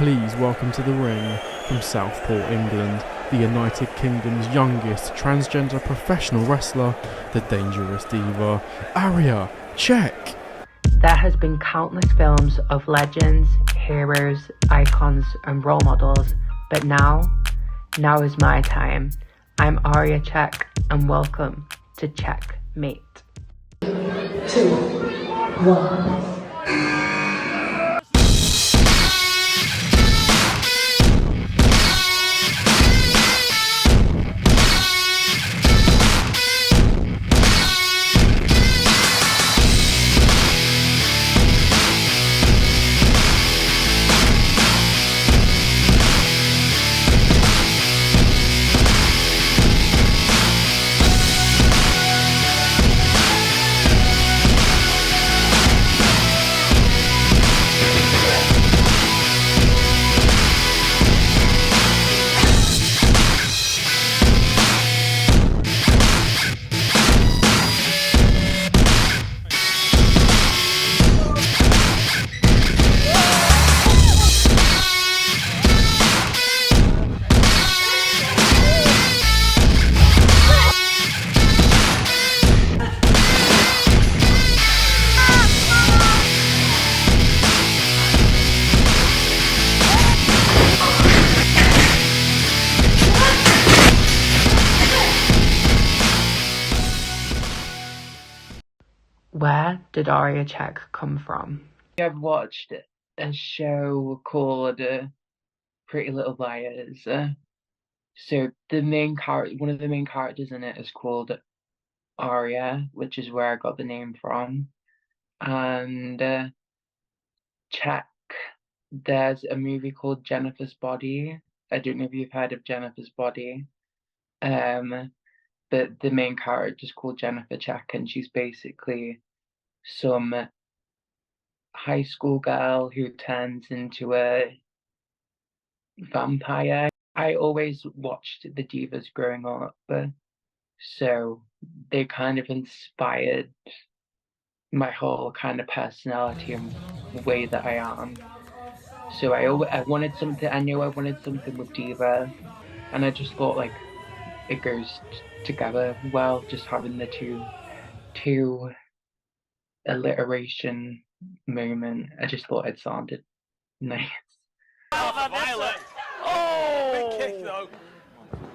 Please welcome to the ring, from Southport, England, the United Kingdom's youngest transgender professional wrestler, the dangerous diva, Aria Check. There has been countless films of legends, heroes, icons and role models, but now is my time. I'm Aria Check and welcome to Checkmate. 2, 1. Where did Aria Check come from? I've watched a show called Pretty Little Liars. So one of the main characters in it is called Aria, which is where I got the name from. And Check, there's a movie called Jennifer's Body. I don't know if you've heard of Jennifer's Body. But the main character is called Jennifer Check, and she's basically some high school girl who turns into a vampire. I always watched the divas growing up, so they kind of inspired my whole kind of personality and way that I am. So I wanted something. I knew I wanted something with diva, and I just thought like it goes together well, just having the two alliteration moment. I just thought it sounded nice. Violet. Oh! Big kick though.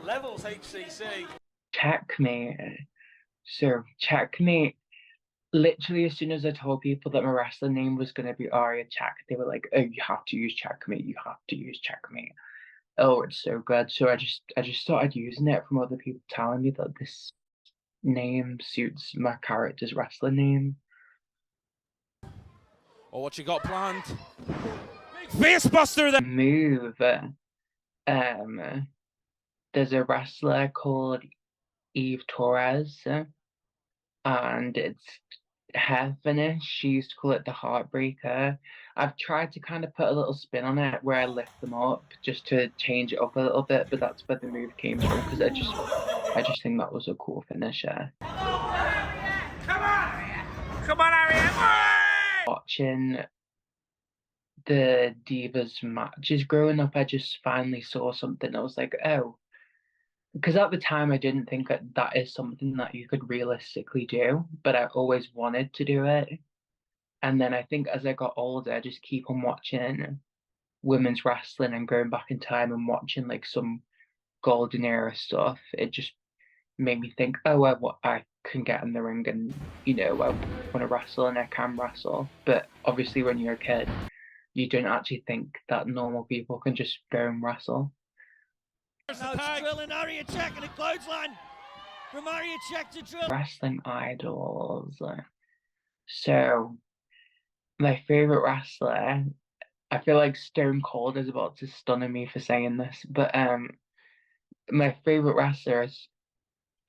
Levels HCC. Checkmate. So Checkmate. Literally, as soon as I told people that my wrestling name was going to be Aria Check, they were like, "Oh, you have to use Checkmate. You have to use Checkmate." Oh, it's so good. So I just started using it from other people telling me that this name suits my character's wrestling name. Oh, what you got planned? Face buster then. Move. There's a wrestler called Eve Torres, and it's her finish. She used to call it the Heartbreaker. I've tried to kind of put a little spin on it where I lift them up just to change it up a little bit, but that's where the move came from because I just think that was a cool finisher. Come on, Ariane! Watching the Divas matches growing up, I just finally saw something. I was like, oh, because at the time I didn't think that is something that you could realistically do, but I always wanted to do it. And then I think as I got older, I just keep on watching women's wrestling and going back in time and watching like some golden era stuff. It just made me think, oh, I can get in the ring and, I want to wrestle and I can wrestle. But obviously when you're a kid, you don't actually think that normal people can just go and wrestle. Now it's drilling Aria Check and a clothesline from Aria Check to drill. Wrestling idols. So, my favorite wrestler, I feel like Stone Cold is about to stun me for saying this, but my favorite wrestlers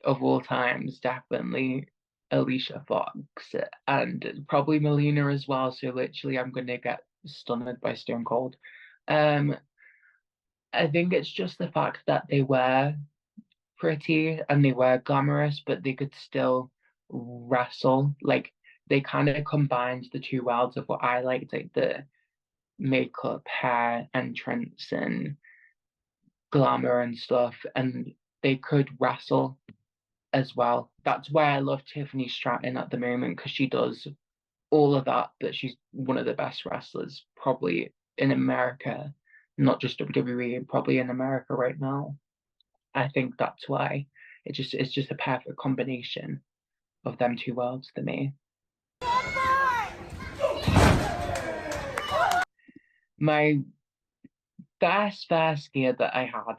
of all time is definitely Alicia Fox and probably Melina as well. So literally, I'm gonna get stunned by Stone Cold. I think it's just the fact that they were pretty and they were glamorous, but they could still wrestle. Like they kind of combined the two worlds of what I liked, like the makeup, hair, entrance, and glamour and stuff, and they could wrestle as well. That's why I love Tiffany Stratton at the moment, because she does all of that, but she's one of the best wrestlers probably in America, not just WWE, probably in America right now. I think that's why it's just a perfect combination of them two worlds for me. My first gear that I had,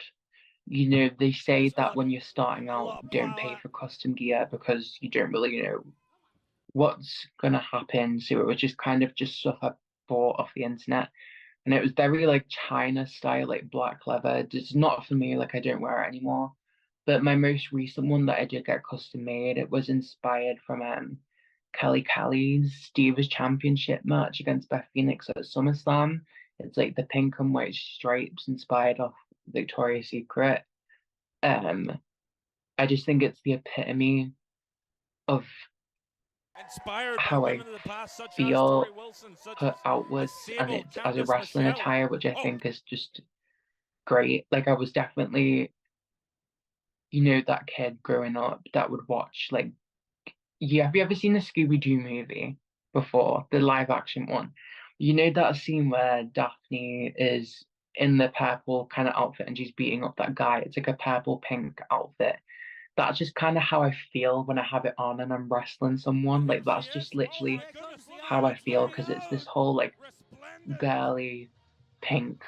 you know, they say that when you're starting out, don't pay for custom gear because you don't really know what's gonna happen. So it was just kind of just stuff I bought off the internet. And it was very like China style, like black leather. It's not for me, like I don't wear it anymore. But my most recent one that I did get custom made, it was inspired from Kelly's Divas Championship match against Beth Phoenix at SummerSlam. It's like the pink and white stripes inspired off Victoria's Secret. I just think it's the epitome of how I feel put outwards, and it's as a wrestling attire, which I think is just great. Like I was definitely, you know, that kid growing up that would watch like, yeah, have you ever seen the Scooby-Doo movie before, the live action one? You know that scene where Daphne is in the purple kind of outfit and she's beating up that guy. It's like a purple pink outfit. That's just kind of how I feel when I have it on and I'm wrestling someone. Like that's just literally how I feel, because it's this whole like girly pink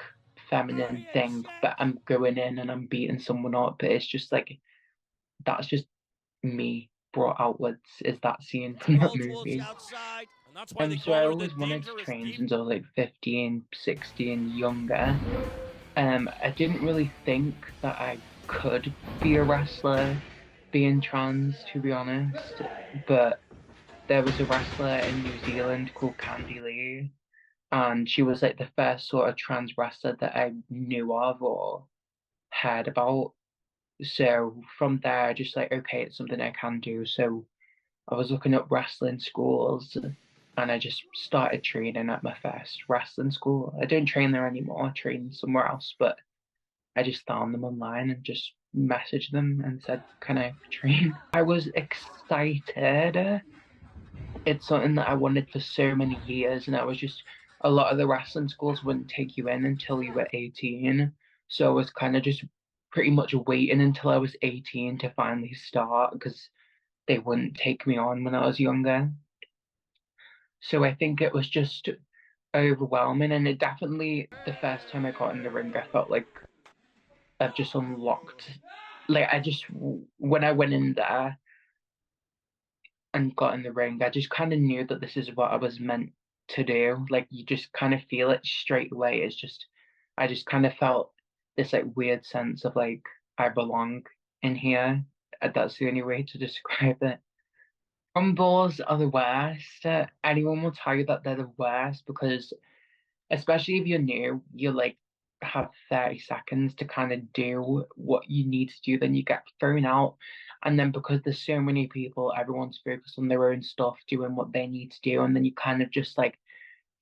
feminine thing, but I'm going in and I'm beating someone up. But it's just like that's just me brought outwards, is that scene from that movie. So I always wanted to train since I was like 15, 16, younger. I didn't really think that I could be a wrestler being trans, to be honest, but there was a wrestler in New Zealand called Candy Lee, and she was like the first sort of trans wrestler that I knew of or heard about. So from there, just like, okay, it's something I can do. So I was looking up wrestling schools and I just started training at my first wrestling school. I don't train there anymore, I train somewhere else, but I just found them online and just messaged them and said, can I train? I was excited. It's something that I wanted for so many years, and I was just, a lot of the wrestling schools wouldn't take you in until you were 18. So I was kind of just pretty much waiting until I was 18 to finally start, because they wouldn't take me on when I was younger. So I think it was just overwhelming, and it definitely, the first time I got in the ring, I felt like I've just unlocked, like I just, when I went in there and got in the ring, I just kind of knew that this is what I was meant to do. Like you just kind of feel it straight away. It's just, I just kind of felt this like weird sense of like I belong in here. That's the only way to describe it. Rumbles are the worst. Anyone will tell you that they're the worst, because especially if you're new, you like have 30 seconds to kind of do what you need to do, then you get thrown out. And then because there's so many people, everyone's focused on their own stuff, doing what they need to do, and then you kind of just like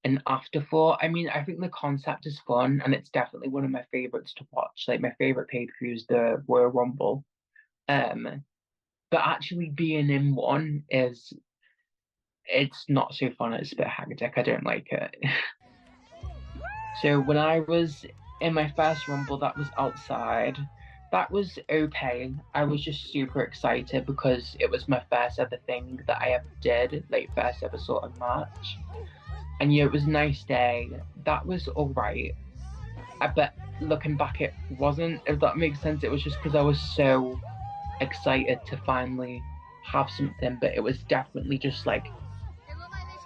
an afterthought. I mean, I think the concept is fun, and it's definitely one of my favorites to watch. Like my favorite pay-per-view is the Royal Rumble. But actually being in one is, it's not so fun. It's a bit hectic. I don't like it. So when I was in my first Rumble, that was outside. That was okay. I was just super excited because it was my first ever thing that I ever did, like first ever sort of match. And yeah, it was a nice day. That was alright. But looking back, it wasn't, if that makes sense. It was just because I was so excited to finally have something, but it was definitely just like,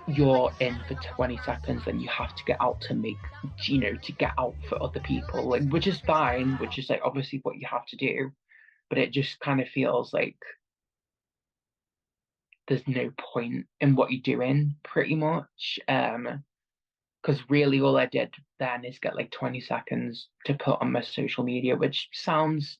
you're in for 20 seconds, then you have to get out to make, you know, to get out for other people, like, which is fine, which is like obviously what you have to do, but it just kind of feels like there's no point in what you're doing, pretty much. Because really all I did then is get like 20 seconds to put on my social media, which sounds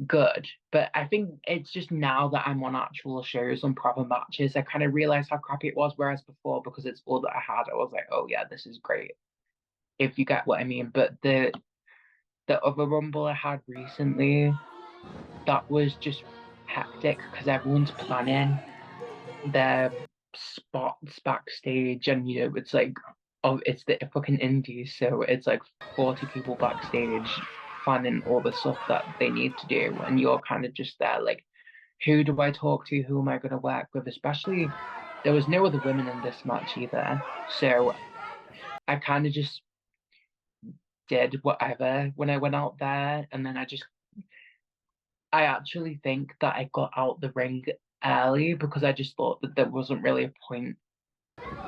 good, but I think it's just now that I'm on actual shows and proper matches, I kind of realize how crappy it was, whereas before, because it's all that I had, I was like, oh yeah, this is great. if you get what I mean. But the other rumble I had recently, that was just hectic because everyone's planning their spots backstage, and it's like, oh, it's the fucking indies, so it's like 40 people backstage planning all the stuff that they need to do, and you're kind of just there like, who do I talk to? Who am I going to work with? Especially, there was no other women in this match either, so I kind of just did whatever when I went out there, and then I actually think that I got out the ring early because I just thought that there wasn't really a point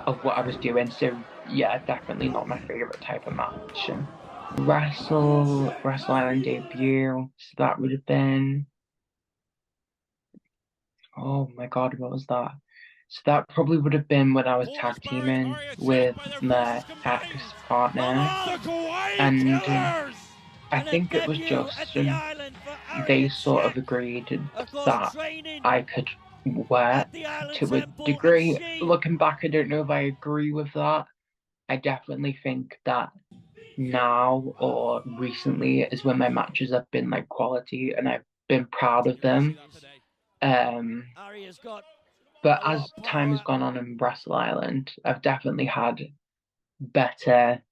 of what I was doing. So yeah, definitely not my favorite type of match. And Wrestle Island debut. So that would have been, oh my god, what was that? So that probably would have been when I was tag teaming with my ex partner, and I think it was Justin. They sort of agreed that I could work to a degree. Looking back, I don't know if I agree with that. I definitely think that now or recently is when my matches have been like quality and I've been proud of them. But as time has gone on in Wrestle Island, I've definitely had better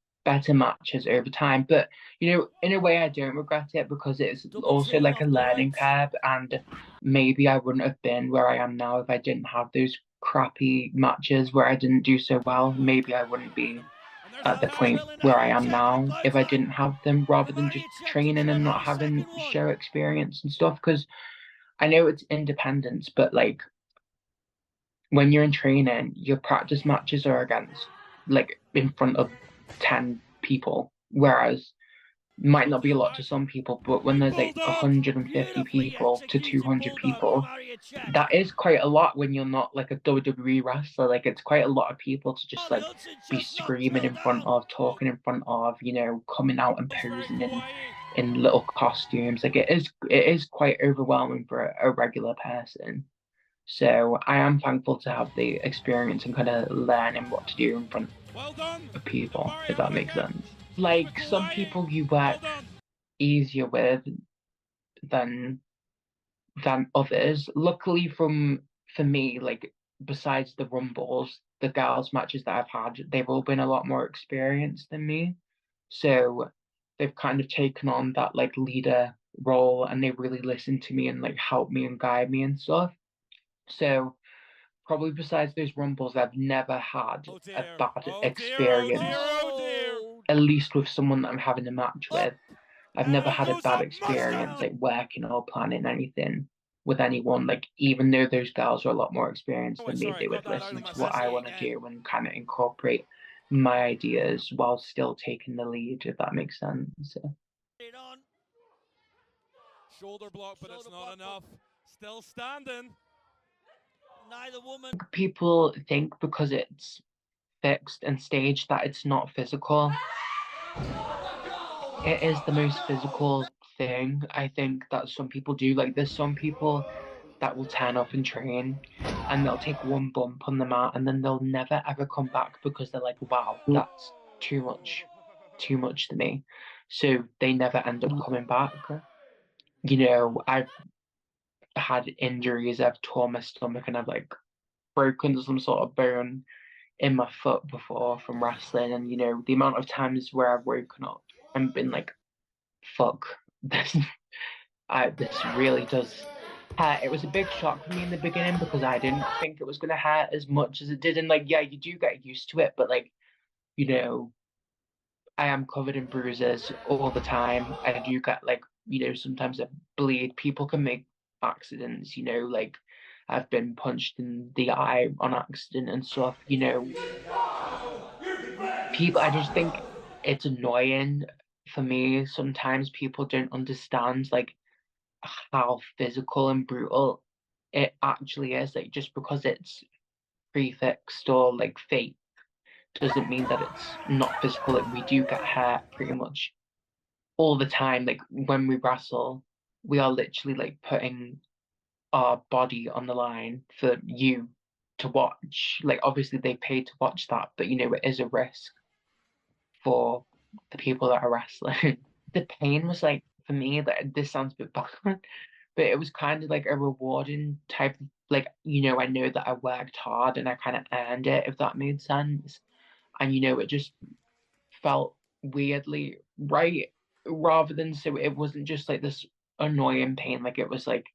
matches over time. But in a way I don't regret it because it's also like a learning curve, and maybe I wouldn't have been where I am now if I didn't have those crappy matches where I didn't do so well. Maybe I wouldn't be at the point where I am now if I didn't have them, rather than just training and not having show experience and stuff. Because I know it's independence, but like when you're in training, your practice matches are against like in front of 10 people, whereas might not be a lot to some people, but when there's like 150 people to 200 people, that is quite a lot when you're not like a WWE wrestler. Like it's quite a lot of people to just like be screaming in front of, talking in front of, coming out and posing in little costumes. Like it is quite overwhelming for a regular person. So I am thankful to have the experience and kind of learning what to do in front of people, if that makes sense. Like some people you work easier with than others. Luckily for me, like besides the rumbles, the girls matches that I've had, they've all been a lot more experienced than me. So they've kind of taken on that like leader role, and they really listen to me and like help me and guide me and stuff. So probably besides those rumbles, I've never had a bad experience, at least with someone that I'm having a match with. I've never had a bad experience like working or planning anything with anyone. Like even though those girls are a lot more experienced than me, they would listen to what I want to do and kind of incorporate my ideas while still taking the lead, if that makes sense. So. Shoulder block, but it's not enough. Still standing. Neither woman. People think because it's fixed and staged that it's not physical. It is the most physical thing, I think, that some people do. Like there's some people that will turn up and train and they'll take one bump on the mat and then they'll never ever come back because they're like, wow, that's too much to me. So they never end up coming back. I've had injuries, I've torn my stomach, and I've like broken some sort of bone in my foot before from wrestling. And the amount of times where I've woken up and been like, fuck, this this really does hurt. It was a big shock for me in the beginning because I didn't think it was going to hurt as much as it did. And like, yeah, you do get used to it, but like, I am covered in bruises all the time. I do get like, sometimes I bleed. People can make accidents, like I've been punched in the eye on accident and stuff, People, I just think it's annoying for me. Sometimes people don't understand like how physical and brutal it actually is. Like just because it's prefixed or like fake doesn't mean that it's not physical. Like we do get hurt pretty much all the time. Like when we wrestle, we are literally like putting our body on the line for you to watch. Like obviously they pay to watch that, but it is a risk for the people that are wrestling. The pain was like for me, like this sounds a bit bad, but it was kind of like a rewarding type of like, I know that I worked hard and I kind of earned it, if that made sense. And it just felt weirdly right, rather than, so it wasn't just like this annoying pain, like it was like,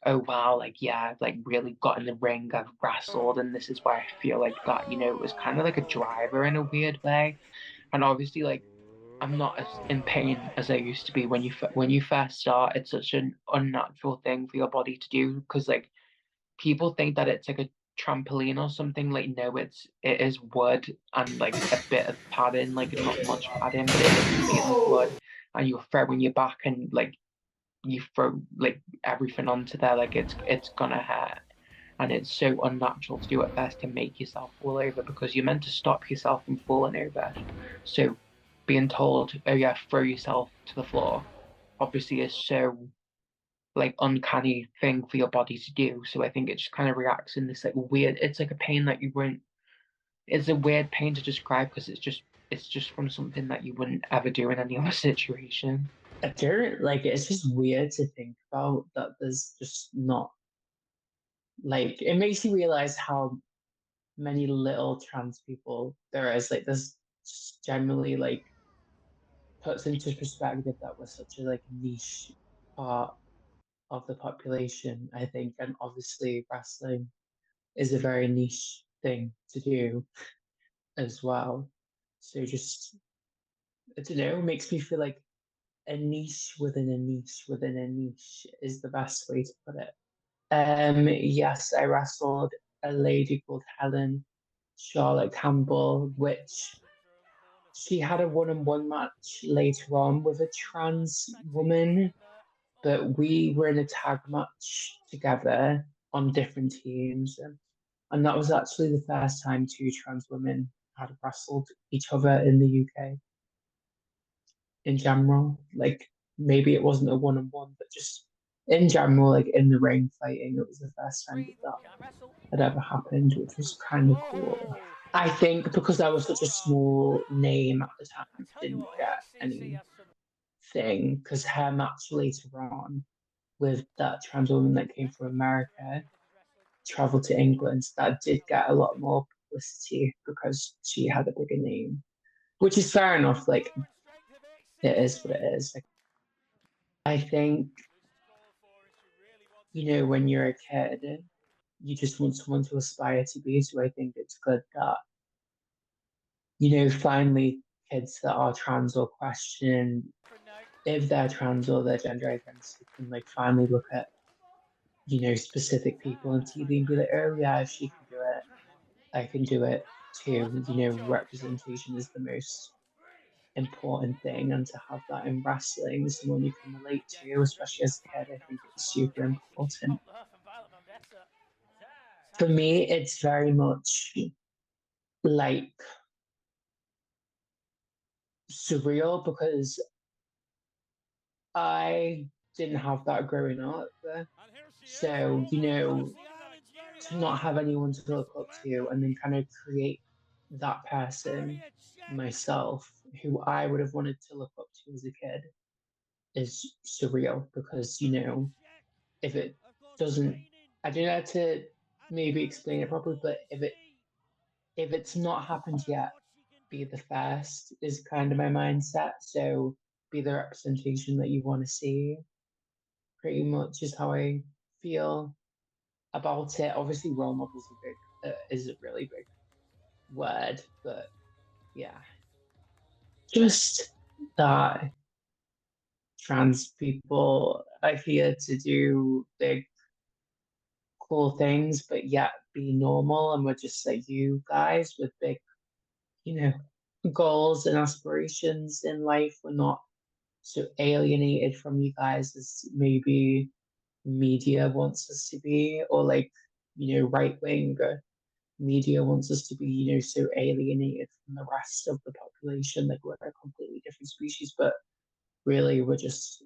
oh wow, like yeah, I've like really got in the ring, I've wrestled, and this is why I feel like that. It was kind of like a driver in a weird way. And obviously, like, I'm not as in pain as I used to be when you first start. It's such an unnatural thing for your body to do, because like people think that it's like a trampoline or something. Like, no, it is wood and like a bit of padding, like not much padding, but it is made of wood. And you're throwing your back, and like you throw like everything onto there, like it's gonna hurt. And it's so unnatural to do at first, to make yourself fall over, because you're meant to stop yourself from falling over. So being told, oh yeah, throw yourself to the floor, obviously is so like uncanny thing for your body to do. So I think it just kind of reacts in this like weird. It's like a pain that you wouldn't. It's a weird pain to describe, because it's just from something that you wouldn't ever do in any other situation. I don't like it. It's just weird to think about that there's just not like it makes you realize how many little trans people there is. Like there's generally like puts into perspective that we're such a like niche part of the population, I think, and obviously wrestling is a very niche thing to do as well. So just I don't know, makes me feel like a niche within a niche within a niche is the best way to put it. Yes, I wrestled a lady called Helen Charlotte Campbell, which she had a one-on-one match later on with a trans woman, but we were in a tag match together on different teams. And that was actually the first time two trans women had wrestled each other in the UK in general. Like maybe it wasn't a one-on-one, but just in general, like in the ring fighting, it was the first time that had ever happened, which was kind of cool. I think because I was such a small name at the time, didn't get anything, because her match later on with that trans woman that came from America traveled to England, that did get a lot more publicity because she had a bigger name, which is fair enough. Like it is what it is. Like, I think when you're a kid, you just want someone to aspire to be. So I think it's good that finally kids that are trans or question if they're trans or their gender identity can like finally look at specific people on TV and be like, oh yeah, if she can do it, I can do it too. Representation is the most important thing, and to have that in wrestling, someone you can relate to, especially as a kid, I think it's super important. For me, it's very much like surreal because I didn't have that growing up. So, to not have anyone to look up to and then kind of create that person myself who I would have wanted to look up to as a kid is surreal because, if it doesn't, I don't know how to maybe explain it properly, but if it's not happened yet, be the first is kind of my mindset. So be the representation that you want to see, pretty much is how I feel about it. Obviously, role models is a really big word, but yeah, just that trans people are here to do big, cool things, but yet be normal, and we're just like you guys with big, you know, goals and aspirations in life. We're not so alienated from you guys as maybe media wants us to be, or like, right wing media wants us to be, so alienated from the rest of the population. Like we're a completely different species, but really we're just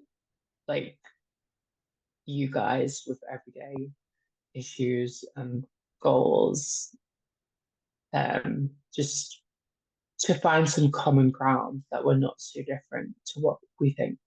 like you guys with everyday issues and goals. Just to find some common ground that we're not so different to what we think.